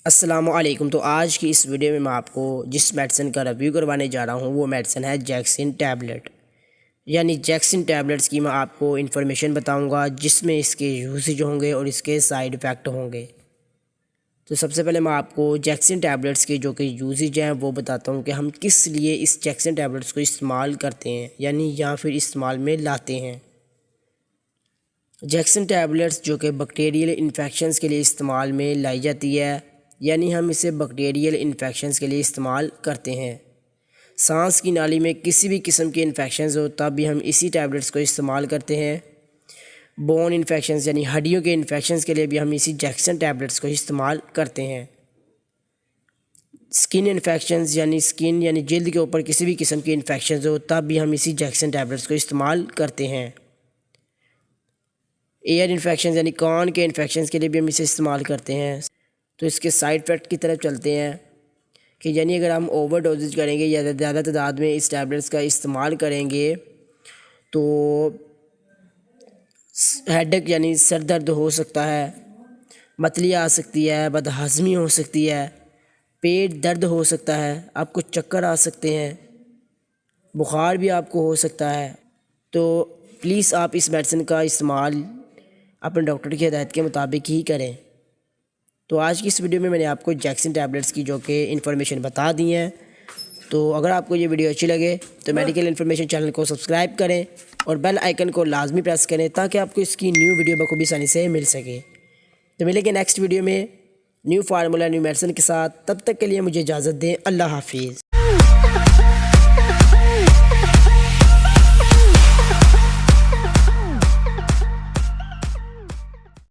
अस्सलामुअलैकुम। तो आज की इस वीडियो में मैं आपको जिस मेडिसिन का रिव्यू करवाने जा रहा हूँ वो मेडिसिन है जैक्सिन टैबलेट। यानी जैक्सिन टैबलेट्स की मैं आपको इन्फॉर्मेशन बताऊँगा जिसमें इसके यूसेज होंगे और इसके साइड इफ़ेक्ट होंगे। तो सबसे पहले मैं आपको जैक्सिन टैबलेट्स के जो कि यूसेज हैं वो बताता हूँ कि हम किस लिए इस जैक्सिन टैबलेट्स को इस्तेमाल करते हैं यानी या फिर इस्तेमाल में लाते हैं। जैक्सिन टैबलेट्स जो कि बैक्टीरियल इन्फेक्शंस के लिए इस्तेमाल में लाई जाती है, यानी हम इसे बैक्टीरियल इन्फेक्शंस के लिए इस्तेमाल करते हैं। सांस की नाली में किसी भी किस्म के इन्फेक्शंस हो तब भी हम इसी टैबलेट्स को इस्तेमाल करते हैं। बोन इन्फेक्शंस यानी हड्डियों के इन्फेक्शंस के लिए भी हम इसी जैक्सिन टैबलेट्स को इस्तेमाल करते हैं। स्किन इन्फेक्शंस यानी स्किन यानी जल्द के ऊपर किसी भी किस्म के इन्फेक्शंस हो तब भी हम इसी जैक्सिन टैबलेट्स को इस्तेमाल करते हैं। एयर इन्फेक्शन यानी कान के इन्फेक्शंस के लिए भी हम इसे इस्तेमाल करते हैं। तो इसके साइड इफ़ेक्ट की तरफ चलते हैं कि यानी अगर हम ओवर डोजेज करेंगे या ज़्यादा तादाद में इस टैबलेट्स का इस्तेमाल करेंगे तो हेडेक यानी सर दर्द हो सकता है, मतली आ सकती है, बदहज़मी हो सकती है, पेट दर्द हो सकता है, आपको चक्कर आ सकते हैं, बुखार भी आपको हो सकता है। तो प्लीज़ आप इस मेडिसिन का इस्तेमाल अपने डॉक्टर की हिदायत के मुताबिक ही करें। तो आज की इस वीडियो में मैंने आपको जैक्सिन टैबलेट्स की जो कि इन्फॉर्मेशन बता दी है। तो अगर आपको ये वीडियो अच्छी लगे तो मेडिकल इन्फॉर्मेशन चैनल को सब्सक्राइब करें और बेल आइकन को लाजमी प्रेस करें ताकि आपको इसकी न्यू वीडियो बखूबी आसानी से मिल सके। तो मिलेंगे नेक्स्ट वीडियो में न्यू फार्मूला न्यू मेडिसिन के साथ। तब तक के लिए मुझे इजाज़त दें। अल्लाह हाफिज़।